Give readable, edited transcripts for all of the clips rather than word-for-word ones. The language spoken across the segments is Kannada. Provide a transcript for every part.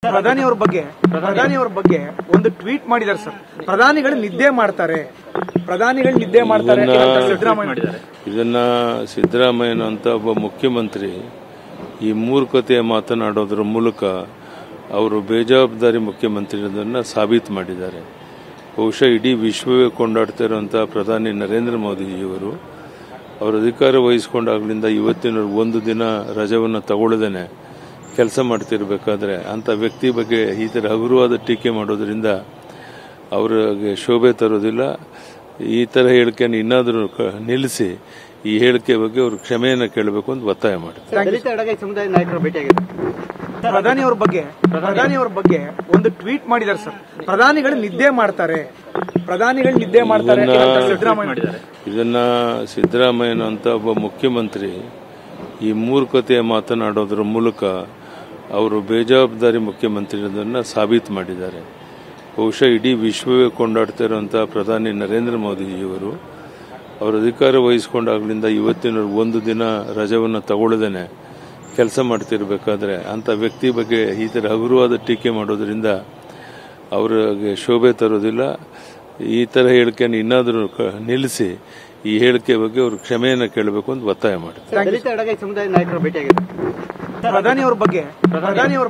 ಪ್ರಧಾನಿಯವರ ಬಗ್ಗೆ ಒಂದು ಟ್ವೀಟ್ ಮಾಡಿದ್ದಾರೆ ಸರ್. ಪ್ರಧಾನಿಗಳು ನಿದ್ದೆ ಮಾಡ್ತಾರೆ ಇದನ್ನ ಸಿದ್ದರಾಮಯ್ಯ ಅಂತ ಒಬ್ಬ ಮುಖ್ಯಮಂತ್ರಿ ಈ ಮೂರ್ಖತೆಯ ಮಾತನಾಡೋದ್ರ ಮೂಲಕ ಅವರು ಬೇಜವಾಬ್ದಾರಿ ಮುಖ್ಯಮಂತ್ರಿ ಅನ್ನೋದನ್ನ ಸಾಬೀತು ಮಾಡಿದ್ದಾರೆ. ಬಹುಶಃ ಇಡೀ ವಿಶ್ವವೇ ಕೊಂಡಾಡ್ತಾ ಇರುವಂತಹ ಪ್ರಧಾನಿ ನರೇಂದ್ರ ಮೋದಿಜಿಯವರು ಅವರು ಅಧಿಕಾರ ವಹಿಸಿಕೊಂಡಾಗ್ಲಿಂದ ಇವತ್ತಿನ ಒಂದು ದಿನ ರಜವನ್ನು ತಗೊಳ್ಳದೇನೆ ಕೆಲಸ ಮಾಡ್ತಿರ್ಬೇಕಾದ್ರೆ ಅಂತ ವ್ಯಕ್ತಿ ಬಗ್ಗೆ ಈ ತರ ಹಗುರವಾದ ಟೀಕೆ ಮಾಡೋದ್ರಿಂದ ಅವರಿಗೆ ಶೋಭೆ ತರೋದಿಲ್ಲ. ಈ ತರ ಹೇಳಿಕೆಯನ್ನು ಇನ್ನಾದರೂ ನಿಲ್ಲಿಸಿ ಈ ಹೇಳಿಕೆ ಬಗ್ಗೆ ಅವರು ಕ್ಷಮೆಯನ್ನ ಕೇಳಬೇಕು ಅಂತ ಒತ್ತಾಯ ಮಾಡಿ. ಪ್ರಧಾನಿಯವರ ಬಗ್ಗೆ ಒಂದು ಟ್ವೀಟ್ ಮಾಡಿದ್ದಾರೆ ಸರ್. ಪ್ರಧಾನಿಗಳು ನಿದ್ದೆ ಮಾಡ್ತಾರೆ ಇದನ್ನ ಸಿದ್ದರಾಮಯ್ಯ ಅಂತ ಒಬ್ಬ ಮುಖ್ಯಮಂತ್ರಿ ಈ ಮೂರ್ಖತೆಯ ಮಾತನಾಡೋದ್ರ ಮೂಲಕ ಅವರು ಬೇಜವಾಬ್ದಾರಿ ಮುಖ್ಯಮಂತ್ರಿ ಅನ್ನೋದನ್ನ ಸಾಬೀತು ಮಾಡಿದ್ದಾರೆ. ಬಹುಶಃ ಇಡೀ ವಿಶ್ವವೇ ಕೊಂಡಾಡ್ತಾ ಇರುವಂತಹ ಪ್ರಧಾನಿ ನರೇಂದ್ರ ಮೋದಿಜಿಯವರು ಅವರು ಅಧಿಕಾರ ವಹಿಸಿಕೊಂಡಾಗ್ಲಿಂದ ಇವತ್ತಿನ ಒಂದು ದಿನ ರಜವನ್ನು ತಗೊಳ್ಳದೇನೆ ಕೆಲಸ ಮಾಡ್ತಿರ್ಬೇಕಾದ್ರೆ ಅಂತ ವ್ಯಕ್ತಿ ಬಗ್ಗೆ ಈ ತರ ಹಗುರವಾದ ಟೀಕೆ ಮಾಡೋದ್ರಿಂದ ಅವರಿಗೆ ಶೋಭೆ ತರೋದಿಲ್ಲ. ಈ ತರ ಹೇಳಿಕೆಯನ್ನು ಇನ್ನಾದರೂ ನಿಲ್ಲಿಸಿ ಈ ಹೇಳಿಕೆ ಬಗ್ಗೆ ಅವರು ಕ್ಷಮೆಯನ್ನ ಕೇಳಬೇಕು ಅಂತ ಒತ್ತಾಯ ಮಾಡಿ. ಪ್ರಧಾನಿಯವರ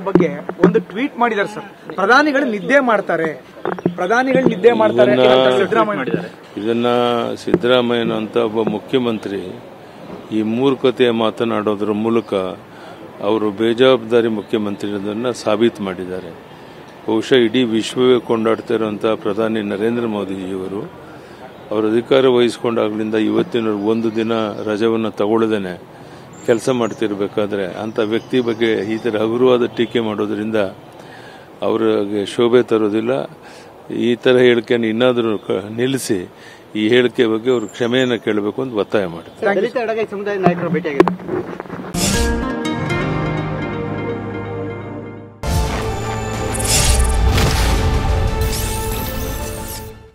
ಬಗ್ಗೆ ಒಂದು ಟ್ವೀಟ್ ಮಾಡಿದ್ದಾರೆ ಸರ್. ಪ್ರಧಾನಿಗಳು ನಿದ್ದೆ ಮಾಡ್ತಾರೆ ಇದನ್ನ ಸಿದ್ದರಾಮಯ್ಯ ಅಂತ ಒಬ್ಬ ಮುಖ್ಯಮಂತ್ರಿ ಈ ಮೂರ್ಖತೆಯ ಮಾತನಾಡೋದ್ರ ಮೂಲಕ ಅವರು ಬೇಜವಾಬ್ದಾರಿ ಮುಖ್ಯಮಂತ್ರಿ ಅನ್ನೋದನ್ನ ಸಾಬೀತು ಮಾಡಿದ್ದಾರೆ. ಬಹುಶಃ ಇಡೀ ವಿಶ್ವವೇ ಕೊಂಡಾಡ್ತಾ ಇರುವಂತಹ ಪ್ರಧಾನಿ ನರೇಂದ್ರ ಮೋದಿಜಿಯವರು ಅವರು ಅಧಿಕಾರ ವಹಿಸಿಕೊಂಡಾಗ್ಲಿಂದ ಇವತ್ತಿನ ಒಂದು ದಿನ ರಜವನ್ನು ತಗೊಳ್ಳದೇನೆ ಕೆಲಸ ಮಾಡ್ತಿರ್ಬೇಕಾದ್ರೆ ಅಂತ ವ್ಯಕ್ತಿ ಬಗ್ಗೆ ಈ ತರ ಹಗುರವಾದ ಟೀಕೆ ಮಾಡೋದ್ರಿಂದ ಅವರಿಗೆ ಶೋಭೆ ತರೋದಿಲ್ಲ. ಈ ತರ ಹೇಳಿಕೆಯನ್ನು ಇನ್ನಾದರೂ ನಿಲ್ಲಿಸಿ ಈ ಹೇಳಿಕೆ ಬಗ್ಗೆ ಅವರು ಕ್ಷಮೆಯನ್ನ ಕೇಳಬೇಕು ಅಂತ ಒತ್ತಾಯ ಮಾಡಿ.